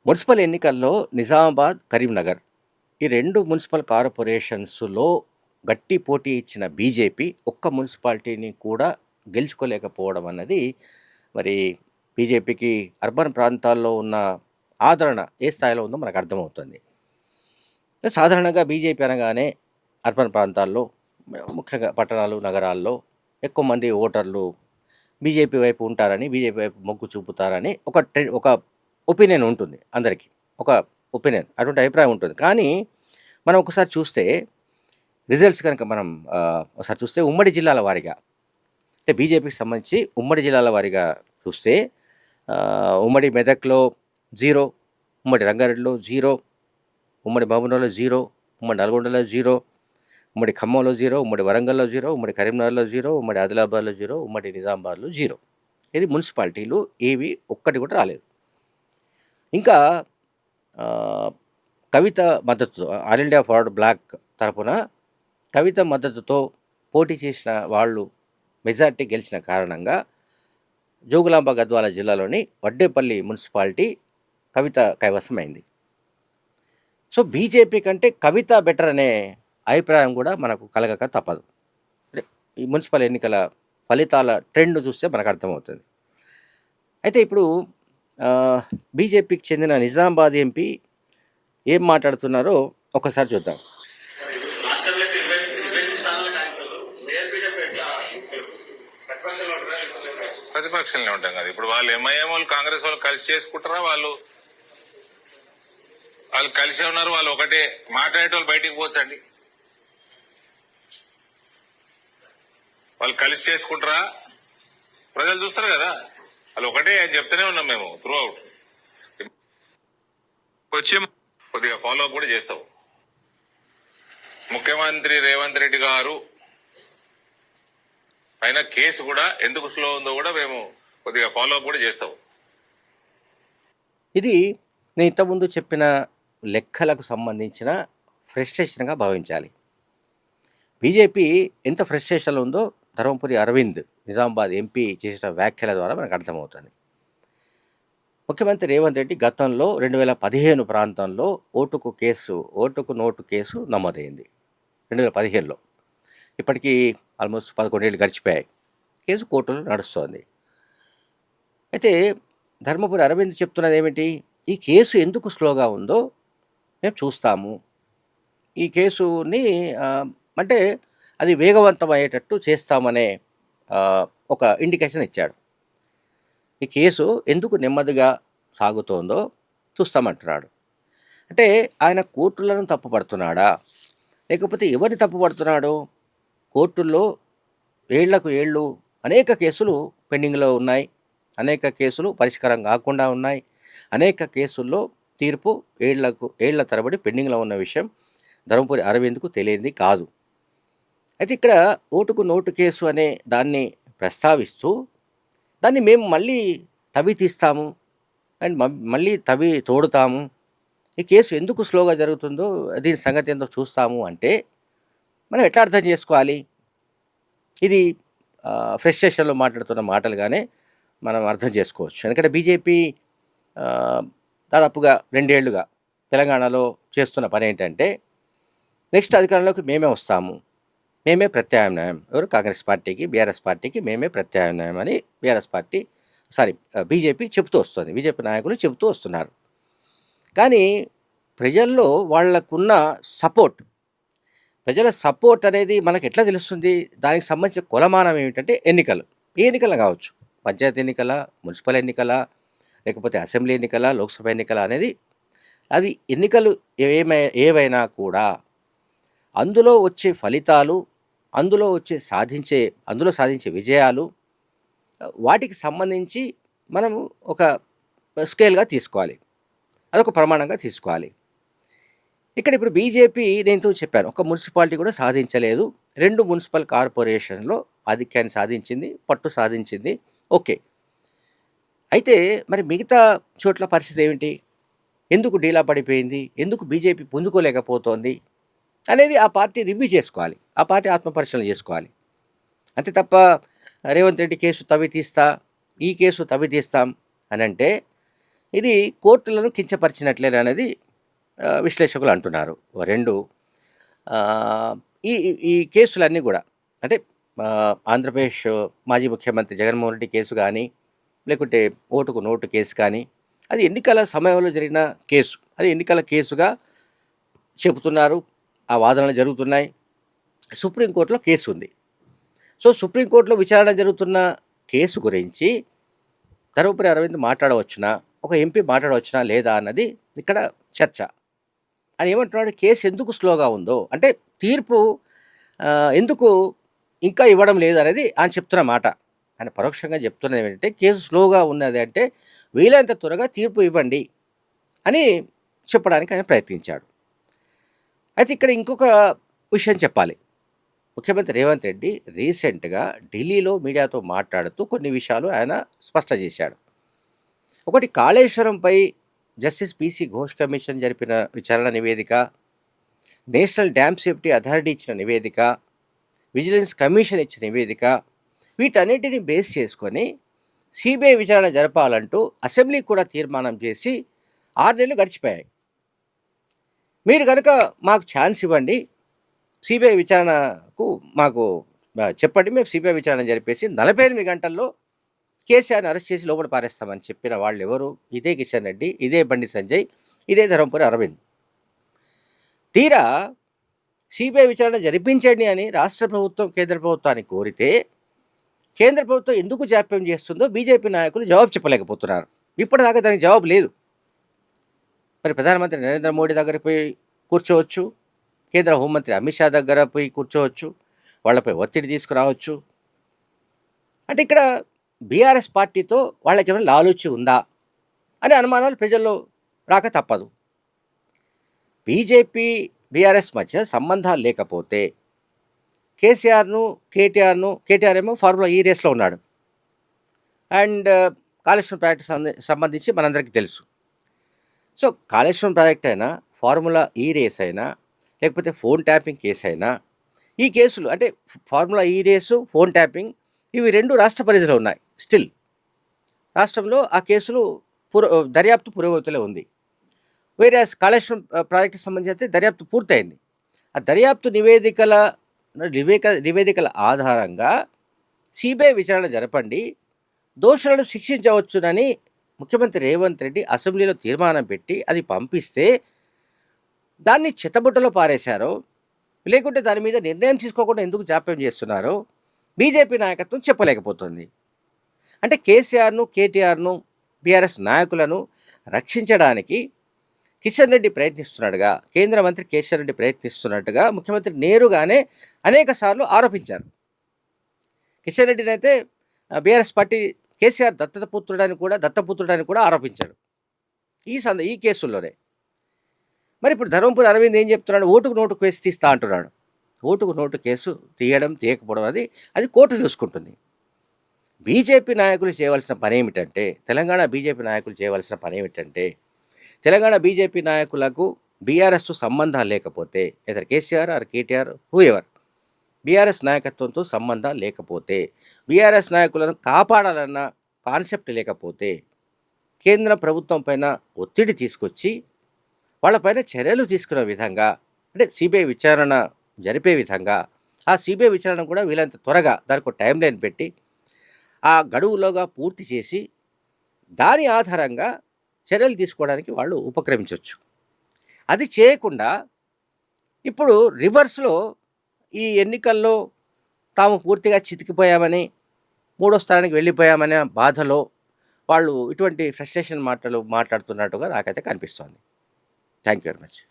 Municipal ఎన్నికల్లో నిజామాబాద్, కరీంనగర్ ఈ 2 municipal కార్పొరేషన్స్‌లో గట్టి పోటీ ఇచ్చిన బీజేపీ ఒక్క మున్సిపాలిటీని కూడా గెలుచుకోలేకపోవడం అన్నది మరి బీజేపీకి అర్బన్ ప్రాంతాల్లో ఉన్న ఆదరణ ఏ స్థాయిలో ఉందో మనకు అర్థమవుతుంది. సాధారణంగా బీజేపీ అనగానే అర్బన్ ప్రాంతాల్లో ముఖ్యంగా పట్టణాలు, నగరాల్లో ఎక్కువ మంది ఓటర్లు బీజేపీ వైపు ఉంటారని, బీజేపీ వైపు మొగ్గు చూపుతారని ఒక ఒపీనియన్ ఉంటుంది అందరికీ. ఒక ఒపీనియన్ అటువంటి అభిప్రాయం ఉంటుంది. కానీ మనం ఒకసారి చూస్తే రిజల్ట్స్ కనుక మనం ఒకసారి చూస్తే ఉమ్మడి జిల్లాల వారీగా అంటే బీజేపీకి సంబంధించి ఉమ్మడి జిల్లాల వారీగా చూస్తే ఉమ్మడి మెదక్‌లో 0, ఉమ్మడి రంగారెడ్డిలో 0, ఉమ్మడి మహబూబ్‌నగర్‌లో 0, ఉమ్మడి నల్గొండలో 0, ఉమ్మడి ఖమ్మంలో 0, ఉమ్మడి వరంగల్‌లో 0, ఉమ్మడి కరీంనగర్‌లో 0, ఉమ్మడి ఆదిలాబాద్‌లో 0, ఉమ్మడి నిజామాబాద్‌లో 0. ఇది మున్సిపాలిటీలు ఏవి ఒక్కటి కూడా రాలేదు. ఇంకా కవిత మద్దతుతో ఆల్ ఇండియా ఫార్వర్డ్ బ్లాక్ తరపున కవిత మద్దతుతో పోటీ చేసిన వాళ్ళు మెజార్టీ గెలిచిన కారణంగా జోగులాంబ గద్వాల జిల్లాలోని వడ్డేపల్లి మున్సిపాలిటీ కవిత కైవసమైంది. సో బీజేపీ కంటే కవిత బెటర్ అనే అభిప్రాయం కూడా మనకు కలగక తప్పదు. అంటే ఈ మున్సిపల్ ఎన్నికల ఫలితాల ట్రెండ్ చూస్తే మనకు అర్థమవుతుంది. అయితే ఇప్పుడు బీజేపీకి చెందిన నిజామాబాద్ ఎంపీ ఏం మాట్లాడుతున్నారో ఒకసారి చూద్దాం. ప్రతిపక్షంలో ఉంటాం కదా. ఇప్పుడు వాళ్ళు ఎంఐఎం వాళ్ళు కాంగ్రెస్ వాళ్ళు కలిసి చేసుకుంటారా? వాళ్ళు కలిసే ఉన్నారు. వాళ్ళు ఒకటే మాట్లాడేటోళ్ళు బయటికి పోవచ్చండి. వాళ్ళు కలిసి చేసుకుంటారా? ప్రజలు చూస్తారు కదా. వాళ్ళు ఒకటే అని చెప్తూనే ఉన్నాం మేము త్రూ అవుట్. వచ్చి కొద్దిగా ఫాలో అప్ కూడా చేస్తాం. ముఖ్యమంత్రి రేవంత్ రెడ్డి గారు పైన కేసు కూడా ఎందుకు స్లో ఉందో కూడా మేము కొద్దిగా ఫాలో అప్ కూడా చేస్తాం. ఇది నేను ఇంతకుముందు చెప్పిన లెక్కలకు సంబంధించిన ఫ్రస్ట్రేషన్గా భావించాలి. బీజేపీ ఎంత ఫ్రస్ట్రేషన్లో ఉందో ధర్మపురి అరవింద్ నిజామాబాద్ ఎంపీ చేసిన వ్యాఖ్యల ద్వారా మనకు అర్థమవుతుంది. ముఖ్యమంత్రి రేవంత్ రెడ్డి గతంలో 2015 ప్రాంతంలో ఓటుకు నోటు కేసు నమోదైంది 2015లో. ఇప్పటికీ ఆల్మోస్ట్ 11 ఏళ్ళు గడిచిపోయాయి. కేసు కోర్టులో నడుస్తోంది. అయితే ధర్మపురి అరవింద్ చెప్తున్నది ఏమిటి? ఈ కేసు ఎందుకు స్లోగా ఉందో మేము చూస్తాము. ఈ కేసుని అంటే అది వేగవంతమయ్యేటట్టు చేస్తామనే ఒక ఇండికేషన్ ఇచ్చాడు. ఈ కేసు ఎందుకు నెమ్మదిగా సాగుతోందో చూస్తామంటున్నాడు. అంటే ఆయన కోర్టులను తప్పుపడుతున్నాడా? లేకపోతే ఎవరిని తప్పుపడుతున్నాడు? కోర్టుల్లో ఏళ్లకు ఏళ్ళు అనేక కేసులు పెండింగ్లో ఉన్నాయి. అనేక కేసులు పరిష్కారం కాకుండా ఉన్నాయి. అనేక కేసుల్లో తీర్పు ఏళ్ల తరబడి పెండింగ్లో ఉన్న విషయం ధర్మపురి అరవింద్కు తెలియంది కాదు. అయితే ఇక్కడ ఓటుకు నోటు కేసు అనే దాన్ని ప్రస్తావిస్తూ దాన్ని మేము మళ్ళీ తవ్వి తీస్తాము అండ్ మళ్ళీ తవ్వి తోడుతాము, ఈ కేసు ఎందుకు స్లోగా జరుగుతుందో దీని సంగతి ఏందో చూస్తాము అంటే మనం ఎట్లా అర్థం చేసుకోవాలి? ఇది ఫ్రస్ట్రేషన్లో మాట్లాడుతున్న మాటలుగానే మనం అర్థం చేసుకోవచ్చు. ఎందుకంటే బీజేపీ దాదాపుగా 2 ఏళ్లుగా తెలంగాణలో చేస్తున్న పని ఏంటంటే నెక్స్ట్ అధికారంలోకి మేమే వస్తాము, మేమే ప్రత్యామ్నాయం. ఎవరు? కాంగ్రెస్ పార్టీకి, బీఆర్ఎస్ పార్టీకి మేమే ప్రత్యామ్నాయం అని బీజేపీ చెబుతూ వస్తుంది. బీజేపీ నాయకులు చెబుతూ వస్తున్నారు. కానీ ప్రజల్లో వాళ్లకున్న ప్రజల సపోర్ట్ అనేది మనకు ఎట్లా తెలుస్తుంది? దానికి సంబంధించిన కొలమానం ఏమిటంటే ఎన్నికలు. ఏ ఎన్నికలు కావచ్చు, పంచాయతీ ఎన్నికల, మున్సిపల్ ఎన్నికల, లేకపోతే అసెంబ్లీ ఎన్నికల, లోక్సభ ఎన్నికల అనేది అది ఎన్నికలు ఏవైనా కూడా అందులో వచ్చే ఫలితాలు, అందులో సాధించే విజయాలు, వాటికి సంబంధించి మనం ఒక స్కేల్గా తీసుకోవాలి, అదొక ప్రమాణంగా తీసుకోవాలి. ఇప్పుడు బీజేపీ నేను చెప్పాను, ఒక మున్సిపాలిటీ కూడా సాధించలేదు. 2 మున్సిపల్ కార్పొరేషన్లో ఆధిక్యాన్ని సాధించింది, పట్టు సాధించింది. ఓకే. అయితే మరి మిగతా చోట్ల పరిస్థితి ఏమిటి? ఎందుకు డీలా పడిపోయింది? ఎందుకు బీజేపీ పుంజుకోలేకపోతోంది అనేది ఆ పార్టీ రివ్యూ చేసుకోవాలి, ఆ పార్టీ ఆత్మపరిశీలన చేసుకోవాలి. అంతే తప్ప రేవంత్ రెడ్డి కేసు తవ్వి తీస్తాం అని అంటే ఇది కోర్టులను కించపరిచినట్లే అనేది విశ్లేషకులు అంటున్నారు. 2 ఆహ్, ఈ ఈ కేసులన్నీ గూడా అంటే ఆంధ్రప్రదేశ్ మాజీ ముఖ్యమంత్రి జగన్మోహన్ రెడ్డి కేసు గానీ, లేకుంటే ఓటుకు నోటు కేసు కానీ, అది ఎన్నికల సమయంలో జరిగిన కేసు. అది ఎన్నికల కేసుగా చెబుతున్నారు. ఆ వాదనలు జరుగుతున్నాయి. సుప్రీంకోర్టులో కేసు ఉంది. సో, సుప్రీంకోర్టులో విచారణ జరుగుతున్న కేసు గురించి ధర్మపురి అరవింద్ మాట్లాడవచ్చునా? ఒక ఎంపీ మాట్లాడవచ్చునా? లేదా? అన్నది ఇక్కడ చర్చ. ఆయన ఏమంటున్నాడు? కేసు ఎందుకు స్లోగా ఉందో, అంటే తీర్పు ఎందుకు ఇంకా ఇవ్వడం లేదనేది ఆయన చెప్తున్న మాట. ఆయన పరోక్షంగా చెప్తున్నది ఏమిటంటే, కేసు స్లోగా ఉన్నది అంటే వీలైనంత త్వరగా తీర్పు ఇవ్వండి అని చెప్పడానికి ఆయన ప్రయత్నించాడు. అయితే ఇక్కడ ఇంకొక విషయం చెప్పాలి. ముఖ్యమంత్రి రేవంత్ రెడ్డి రీసెంట్‌గా ఢిల్లీలో మీడియాతో మాట్లాడుతూ కొన్ని విషయాలు ఆయన స్పష్టం చేశాడు. ఒకటి, కాళేశ్వరంపై జస్టిస్ పీసీ ఘోష్ కమిషన్ జరిపిన విచారణ నివేదిక, నేషనల్ డ్యామ్ సేఫ్టీ అథారిటీ ఇచ్చిన నివేదిక, విజిలెన్స్ కమిషన్ ఇచ్చిన నివేదిక, వీటన్నిటిని బేస్ చేసుకొని సిబిఐ విచారణ జరపాలంటూ అసెంబ్లీ కూడా తీర్మానం చేసి 6 నెలలు గడిచిపోయాయి. మీరు కనుక మాకు ఛాన్స్ ఇవ్వండి, సిబిఐ విచారణకు మాకు చెప్పండి, మేము సిబిఐ విచారణ జరిపేసి 48 గంటల్లో కేసీఆర్ని అరెస్ట్ చేసి లోపల పారేస్తామని చెప్పిన వాళ్ళు ఎవరు? ఇదే కిషన్ రెడ్డి, ఇదే బండి సంజయ్, ఇదే ధర్మపురి అరవింద్. తీరా సిబిఐ విచారణ జరిపించండి అని రాష్ట్ర ప్రభుత్వం కేంద్ర ప్రభుత్వాన్ని కోరితే, కేంద్ర ప్రభుత్వం ఎందుకు జాప్యం చేస్తుందో బీజేపీ నాయకులు జవాబు చెప్పలేకపోతున్నారు. ఇప్పటిదాకా దానికి జవాబు లేదు. మరి ప్రధానమంత్రి నరేంద్ర మోడీ దగ్గరికి పోయి కూర్చోవచ్చు, కేంద్ర హోంమంత్రి అమిత్ షా దగ్గర పోయి కూర్చోవచ్చు, వాళ్ళపై ఒత్తిడి తీసుకురావచ్చు. అంటే ఇక్కడ బీఆర్ఎస్ పార్టీతో వాళ్ళకి ఏమైనా లాలూచి ఉందా అనే అనుమానాలు ప్రజల్లో రాక తప్పదు. బీజేపీ బీఆర్ఎస్ మధ్య సంబంధాలు లేకపోతే కేటీఆర్ ఏమో ఫార్ములా ఈ రేస్లో ఉన్నాడు. అండ్ కాళేశ్వరం ప్రాజెక్టు సంబంధించి మనందరికీ తెలుసు. సో, కాళేశ్వరం ప్రాజెక్ట్ అయినా, ఫార్ములా ఈ రేస్ అయినా, లేకపోతే ఫోన్ ట్యాపింగ్ కేసు అయినా, ఈ కేసులు అంటే ఫార్ములా ఈ రేసు, ఫోన్ ట్యాపింగ్, ఇవి 2 రాష్ట్ర పరిధిలో ఉన్నాయి. స్టిల్ రాష్ట్రంలో ఆ కేసులు దర్యాప్తు పురోగతిలో ఉంది. వేరే కాళేశ్వరం ప్రాజెక్టుకి సంబంధించి అయితే దర్యాప్తు పూర్తయింది. ఆ దర్యాప్తు నివేదికల ఆధారంగా సిబిఐ విచారణ జరపండి, దోషులను శిక్షించవచ్చునని ముఖ్యమంత్రి రేవంత్ రెడ్డి అసెంబ్లీలో తీర్మానం పెట్టి అది పంపిస్తే దాన్ని చెత్తబుట్టలో పారేశారో, లేకుంటే దాని మీద నిర్ణయం తీసుకోకుండా ఎందుకు జాప్యం చేస్తున్నారో బీజేపీ నాయకత్వం చెప్పలేకపోతుంది. అంటే కేసీఆర్ను, కేటీఆర్ను, బీఆర్ఎస్ నాయకులను రక్షించడానికి కిషన్ రెడ్డి ప్రయత్నిస్తున్నాడుగా, కేంద్ర మంత్రి కిషన్ రెడ్డి ప్రయత్నిస్తున్నట్టుగా ముఖ్యమంత్రి నేరుగానే అనేక సార్లు ఆరోపించారు. కిషన్ రెడ్డిని అయితే బీఆర్ఎస్ పార్టీ కేసీఆర్ దత్తపుత్రుడని కూడా ఆరోపించాడు ఈ కేసుల్లోనే. మరి ఇప్పుడు ధర్మపురి అరవింద్ ఏం చెప్తున్నాడు? ఓటుకు నోటు కేసు తీస్తా అంటున్నాడు. ఓటుకు నోటు కేసు తీయకపోవడం అది కోర్టు చూసుకుంటుంది. బీజేపీ నాయకులు చేయవలసిన పని ఏమిటంటే, తెలంగాణ బీజేపీ నాయకులు చేయవలసిన పని ఏమిటంటే, తెలంగాణ బీజేపీ నాయకులకు బీఆర్ఎస్తో సంబంధాలు లేకపోతే, either KCR or KTR whoever, BRS నాయకత్వంతో సంబంధాలు లేకపోతే, బీఆర్ఎస్ నాయకులను కాపాడాలన్న కాన్సెప్ట్ లేకపోతే, కేంద్ర ప్రభుత్వం పైన ఒత్తిడి తీసుకొచ్చి వాళ్ళపైన చర్యలు తీసుకునే విధంగా, అంటే సిబిఐ విచారణ జరిపే విధంగా, ఆ సిబిఐ విచారణ కూడా వీలైనంత త్వరగా దానికి ఒక టైం లైన్ పెట్టి ఆ గడువులోగా పూర్తి చేసి దాని ఆధారంగా చర్యలు తీసుకోవడానికి వాళ్ళు ఉపక్రమించవచ్చు. అది చేయకుండా ఇప్పుడు రివర్స్లో ఈ ఎన్నికల్లో తాము పూర్తిగా చితికిపోయామని, 3వ స్థానానికి వెళ్ళిపోయామనే బాధలో వాళ్ళు ఇటువంటి ఫ్రస్ట్రేషన్ మాటలు మాట్లాడుతున్నట్టుగా నాకైతే కనిపిస్తోంది. Thank you very much.